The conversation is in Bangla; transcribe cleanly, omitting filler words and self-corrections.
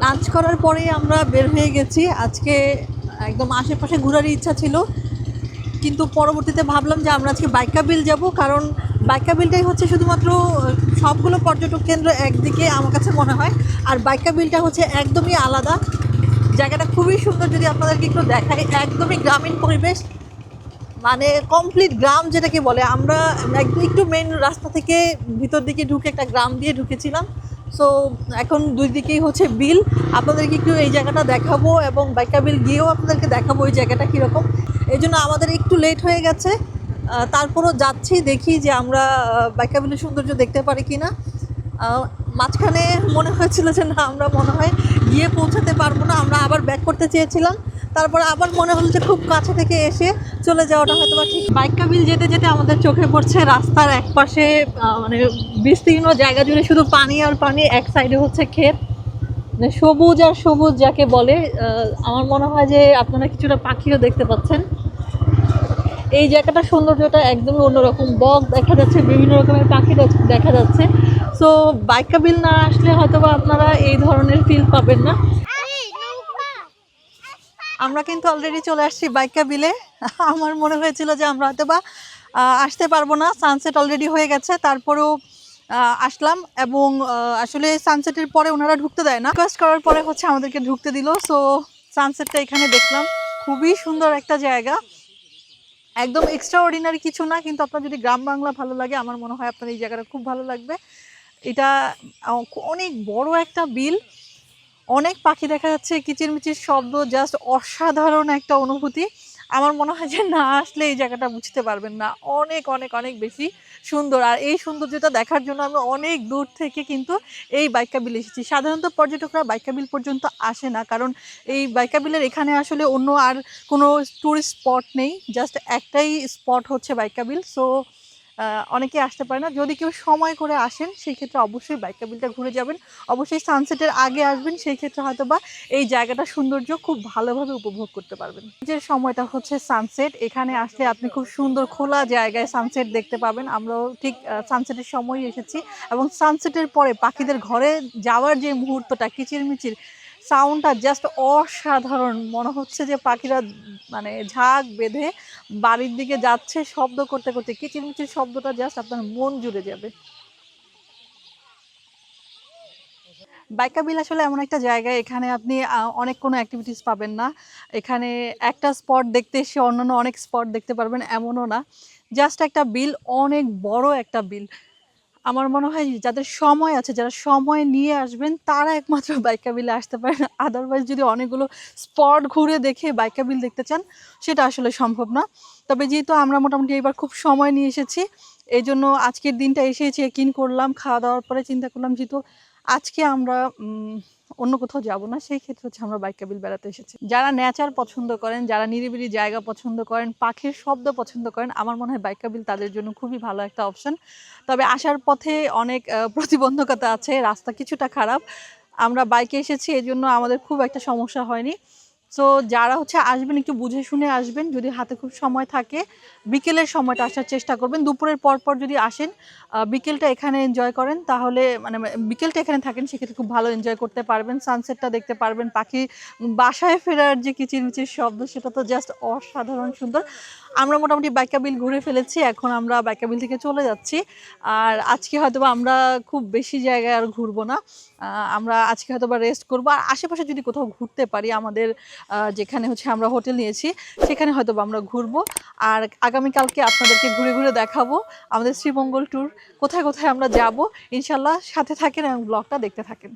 লাঞ্চ করার পরে আমরা বের হয়ে গেছি। আজকে একদম আশেপাশে ঘোরার ইচ্ছা ছিল, কিন্তু পরবর্তীতে ভাবলাম যে আমরা আজকে বাইকা বিল যাব, কারণ বাইকা বিলটাই হচ্ছে শুধুমাত্র সবগুলো পর্যটক কেন্দ্র একদিকে আমার কাছে মনে হয়, আর বাইকা বিলটা হচ্ছে একদমই আলাদা। জায়গাটা খুবই সুন্দর, যদি আপনাদেরকে একটু দেখাই, একদমই গ্রামীণ পরিবেশ, মানে কমপ্লিট গ্রাম যেটাকে বলে। আমরা একটু মেন রাস্তা থেকে ভিতর দিকে ঢুকে একটা গ্রাম দিয়ে ঢুকেছিলাম। সো এখন দুই দিকেই হচ্ছে বিল। আপনাদেরকে একটু এই জায়গাটা দেখাবো এবং বাইকা বিল গিয়েও আপনাদেরকে দেখাবো ওই জায়গাটা কীরকম। এই জন্য আমাদের একটু লেট হয়ে গেছে, তারপরও যাচ্ছি, দেখি যে আমরা বাইকা বিলের সৌন্দর্য দেখতে পারি কি না। মাঝখানে মনে হয়েছিল যে না, আমরা মনে হয় গিয়ে পৌঁছাতে পারবো না, আমরা আবার ব্যাক করতে চেয়েছিলাম। তারপর আবার মনে হলো যে খুব কাছে থেকে এসে চলে যাওয়াটা হয়তো বা ঠিক। বাইকা বিল যেতে যেতে আমাদের চোখে পড়ছে রাস্তার একপাশে মানে বিস্তীর্ণ জায়গা জুড়ে শুধু পানি আর পানি, এক সাইডে হচ্ছে ক্ষেত, মানে সবুজ আর সবুজ যাকে বলে। আমার মনে হয় যে আপনারা কিছুটা পাখিও দেখতে পাচ্ছেন। এই জায়গাটার সৌন্দর্যটা একদমই অন্যরকম, বক দেখা যাচ্ছে, বিভিন্ন রকমের পাখি দেখা যাচ্ছে। সো বাইকা বিল না আসলে হয়তো বা আপনারা এই ধরনের ফিল পাবেন না। আমরা কিন্তু অলরেডি চলে আসছি বাইকা বিলে। আমার মনে হয়েছিল যে আমরা হয়তো বা আসতে পারবো না, সানসেট অলরেডি হয়ে গেছে, তারপরেও আসলাম। এবং আসলে সানসেটের পরে ওনারা ঢুকতে দেয় না, রিকোয়েস্ট করার পরে হচ্ছে আমাদেরকে ঢুকতে দিল। সো সানসেটটা এখানে দেখলাম, খুবই সুন্দর একটা জায়গা, একদম এক্সট্রা অর্ডিনারি কিছু না, কিন্তু আপনার যদি গ্রাম বাংলা ভালো লাগে আমার মনে হয় আপনার এই জায়গাটা খুব ভালো লাগবে। এটা অনেক বড় একটা বিল, অনেক পাখি দেখা যাচ্ছে, কিচিরমিচির শব্দ, জাস্ট অসাধারণ একটা অনুভূতি। আমার মনে হয় যে না আসলে এই জায়গাটা বুঝতে পারবেন না, অনেক অনেক অনেক বেশি সুন্দর। আর এই সৌন্দর্যটা দেখার জন্য আমি অনেক দূর থেকে কিন্তু এই বাইকা বিল এসেছি। সাধারণত পর্যটকরা বাইকা বিল পর্যন্ত আসে না, কারণ এই বাইকা বিলের এখানে আসলে অন্য আর কোনো ট্যুরিস্ট স্পট নেই, জাস্ট একটাই স্পট হচ্ছে বাইকা বিল। সো অনেকে আসতে পারে না। যদি কেউ সময় করে আসেন সেই ক্ষেত্রে অবশ্যই বাইকা বিলটা ঘুরে যাবেন, অবশ্যই সানসেটের আগে আসবেন, সেই ক্ষেত্রে হয়তো বা এই জায়গাটার সৌন্দর্য খুব ভালোভাবে উপভোগ করতে পারবেন। যে সময়টা হচ্ছে সানসেট, এখানে আসলে আপনি খুব সুন্দর খোলা জায়গায় সানসেট দেখতে পাবেন। আমরাও ঠিক সানসেটের সময় এসেছি, এবং সানসেটের পরে পাখিদের ঘরে যাওয়ার যে মুহূর্তটা, কিচিরমিচির সাউন্ডটা জাস্ট অসাধারণ। মনে হচ্ছে যে পাখিরা মানে ঝাঁক বেঁধে বাড়ির দিকে যাচ্ছে শব্দ করতে করতে, কিচিরমিচির শব্দটা জাস্ট আপনার মন জুড়ে যাবে। বাইকা বিল আসলে এমন একটা জায়গা, এখানে আপনি অনেক কোনো অ্যাক্টিভিটিস পাবেন না। এখানে একটা স্পট দেখতে এসে অন্যান্য অনেক স্পট দেখতে পারবেন এমনও না, জাস্ট একটা বিল, অনেক বড় একটা বিল। আমার মনে হয় যাদের সময় আছে, যারা সময় নিয়ে আসবেন তারা একমাত্র বাইকা বিলে আসতে পারেন। আদারওয়াইজ যদি অনেকগুলো স্পট ঘুরে দেখে বাইকা বিল দেখতে চান, সেটা আসলে সম্ভব না। তবে যেহেতু আমরা মোটামুটি এবার খুব সময় নিয়ে এসেছি, এই জন্য আজকের দিনটা এসে চেক ইন করলাম, খাওয়া দাওয়ার পরে চিন্তা করলাম যেহেতু আজকে আমরা অন্য কোথাও যাব না, সেই ক্ষেত্রে হচ্ছে আমরা বাইকা বিল বেড়াতে এসেছি। যারা নেচার পছন্দ করেন, যারা নিরিবিলি জায়গা পছন্দ করেন, পাখির শব্দ পছন্দ করেন, আমার মনে হয় বাইকা বিল তাদের জন্য খুবই ভালো একটা অপশন। তবে আসার পথে অনেক প্রতিবন্ধকতা আছে, রাস্তা কিছুটা খারাপ। আমরা বাইকে এসেছি, এই জন্য আমাদের খুব একটা সমস্যা হয়নি। সো যারা হচ্ছে আসবেন একটু বুঝে শুনে আসবেন, যদি হাতে খুব সময় থাকে বিকেলের সময়টা আসার চেষ্টা করবেন। দুপুরের পর পর যদি আসেন, বিকেলটা এখানে এনজয় করেন, তাহলে মানে বিকেলটা এখানে থাকেন সেক্ষেত্রে খুব ভালো এনজয় করতে পারবেন, সানসেটটা দেখতে পারবেন। পাখি বাসায় ফেরার যে কিচিরমিচির শব্দ, সেটা তো জাস্ট অসাধারণ সুন্দর। আমরা মোটামুটি বাইকা বিল ঘুরে ফেলেছি, এখন আমরা বাইকা বিল থেকে চলে যাচ্ছি। আর আজকে হয়তো আমরা খুব বেশি জায়গায় আর ঘুরবো না, আমরা আজকে হয়তো রেস্ট করবো। আর আশেপাশে যদি কোথাও ঘুরতে পারি, আমাদের যেখানে হচ্ছে আমরা হোটেল নিয়েছি সেখানে হয়তো আমরা ঘুরবো। আর আগামীকালকে আপনাদেরকে ঘুরে ঘুরে দেখাবো আমাদের শ্রীমঙ্গল ট্যুর, কোথায় কোথায় আমরা যাব। ইনশাল্লাহ সাথে থাকেন এবং ব্লগটা দেখতে থাকেন।